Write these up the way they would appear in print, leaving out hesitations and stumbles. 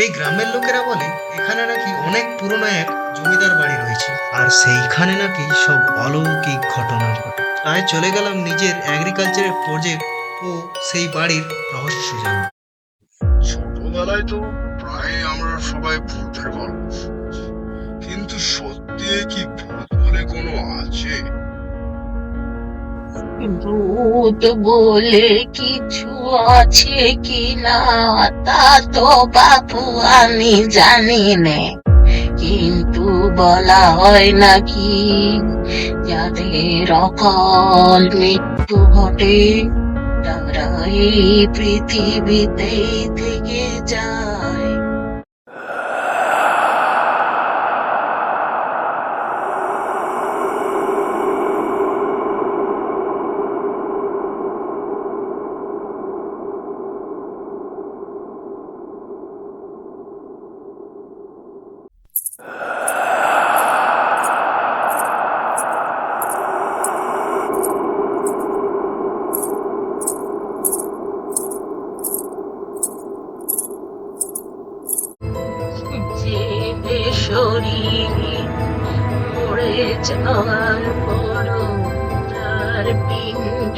এই গ্রামের লোকেরা বলে এখানে নাকি অনেক পুরনো এক জমিদার বাড়ি রয়েছে, আর সেইখানে নাকি সব অলৌকিক ঘটনা ঘটে। তাই চলে গেলাম নিজের এগ্রিকালচারের প্রজেক্ট ও সেই বাড়ির রহস্য জানতে। ছোটবেলায় তো প্রায় আমরা সবাই ভূতের গল্প শুনছি, কিন্তু সত্যি কি ভূত বলে কোনো আছে? ভূত বলে কিছু আছে কিনা তা তো বাপু আমি জানি নে, কিন্তু বলা হয় নাকি যাদের অকাল মৃত্যু ঘটে তারা এই পৃথিবীতেই থেকে যায়। যে শরীর মরে যাওয়ার পরও তার পিণ্ড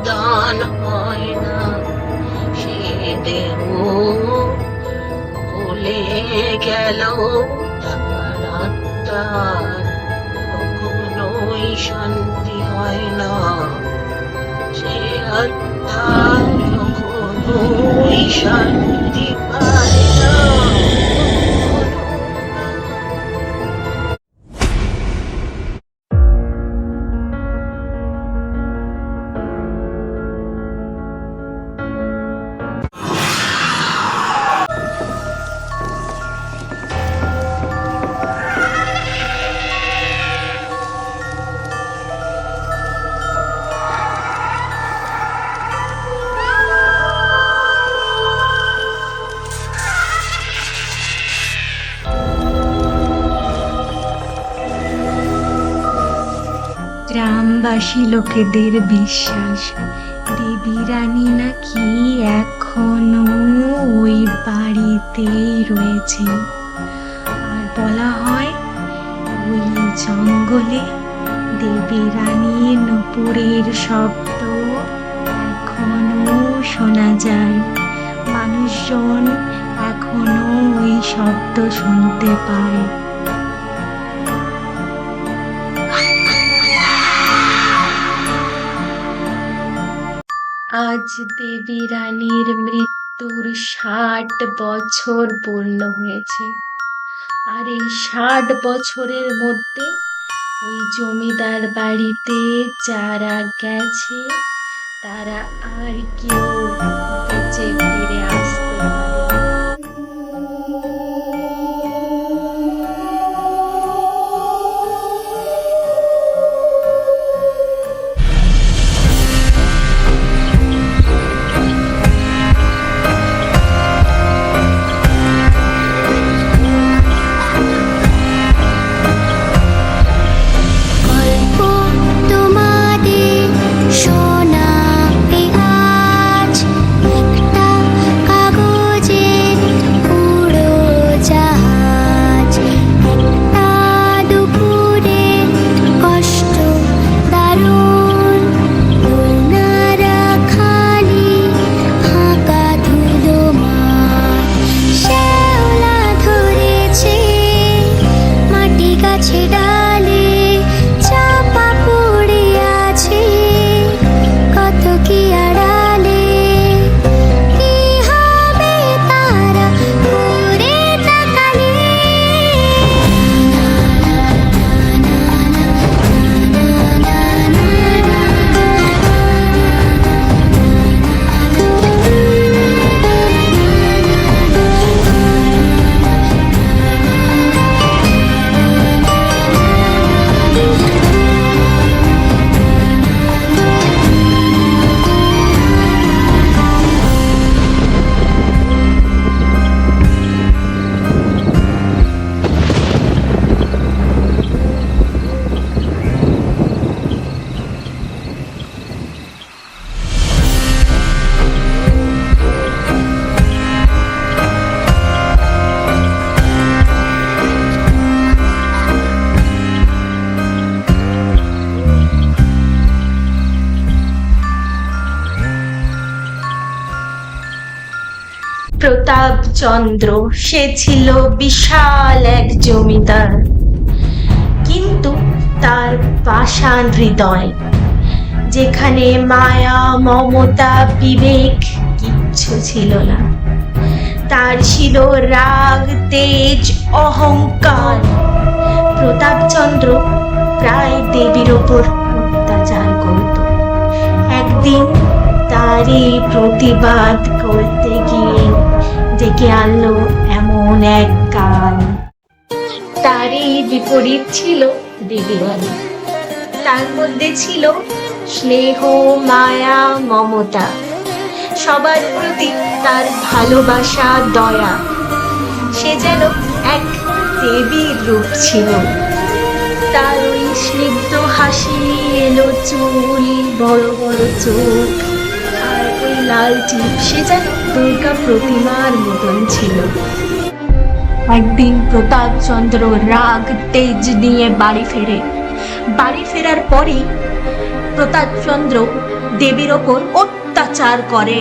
দান হয় না, সে দেহ ভুলে গেল তার আত্মার কখনোই শান্তি হয় না, সে আত্মা কখনোই শান্তি পায় না। গ্রামবাসী লোকেদের বিশ্বাস দেবী রানী নাকি এখনো ওই বাড়িতেই রয়েছে। আর বলা হয় ওই জঙ্গলে দেবী রানীর নূপুরের শব্দ এখনো শোনা যায়। মানুষজন এখনো ওই শব্দ শুনতে পায়। আজ দেবী রানীর মৃত্যুর 60 বছর পূর্ণ হয়েছে। আর এই 60 বছরের মধ্যে ওই জমিদার বাড়িতে যারা গেছে তারা আর কেউ বেঁচে ফিরে আসতে পারে। গল্প তোমাদের শোনাবে আজ একটা কাগজের উড়ো জাহাজ, একটা দুপুরে কষ্ট দারুণ, ওনারা খালি ফাঁকা ধুলো মাঠ, শ্যাওলা ধরেছে মাটি গাছে ডালে, চাপা পড়ে আছে কত কি আড়ালে, কি হবে তারা ঘুরে তাকালে। প্রতাপচন্দ্র সে ছিল বিশাল এক জমিদার, কিন্তু তার পাষাণ হৃদয়, যেখানে মায়া মমতা বিবেক কিচ্ছু ছিল না। তার ছিল রাগ, তেজ, অহংকার। প্রতাপচন্দ্র প্রায় দেবীর ওপর অত্যাচার করত। একদিন তারই প্রতিবাদ করতে গিয়ে ডেকে আনলো এমন এক কাল। তারই বিপরীত ছিল দেবীবাণী। তার মধ্যে ছিল স্নেহ, মায়া, মমতা, সবার প্রতি তার ভালোবাসা, দয়া। সে যেন এক দেবীর রূপ ছিল। তার ওই স্নিগ্ধ হাসি, এলো চুল, বড় বড় চোখ, আর ওই লাল টিপ, সে যেন দুর্গা প্রতিমার মতন ছিল। একদিন প্রতাপচন্দ্র রাগ তেজ নিয়ে বাড়ি ফেরে। বাড়ি ফেরার পরেই প্রতাপচন্দ্র দেবীর ওপর অত্যাচার করে।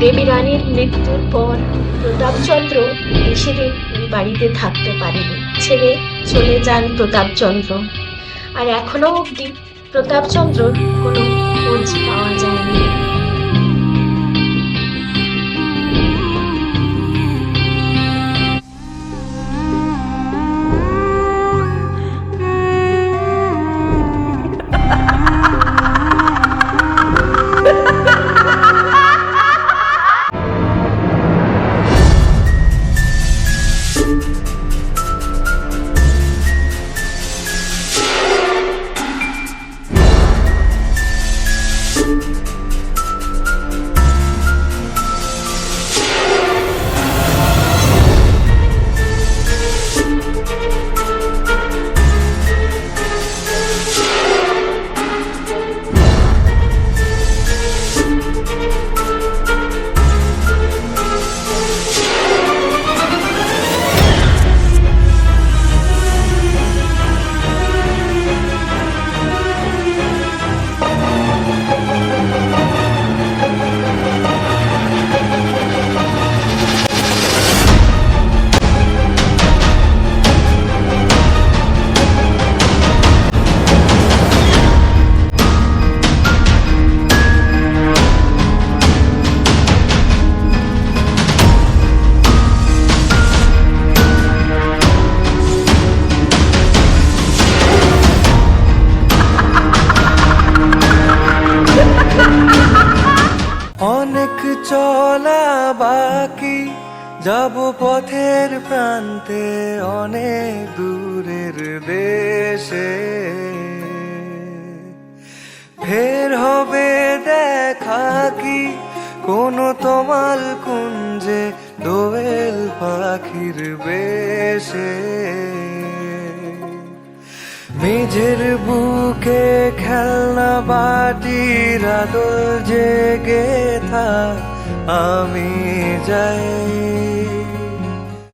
দেবী রানীর মৃত্যুর পর প্রতাপচন্দ্র বেশি দিন ওই বাড়িতে থাকতে পারেনি, ছেড়ে চলে যান প্রতাপচন্দ্র। আর এখনো অবধি প্রতাপচন্দ্রর কোনো খোঁজ পাওয়া যায়নি। অনেক চলা বাকি, যাব পথের প্রান্তে অনেক দূরের দেশে। ফের হবে দেখা কি কোনো তমাল কুঞ্জে, দোয়েল পাখির বেশে। মেঝের বুকে খেলনা বাটির আদল জেগে থাক, আমি যাই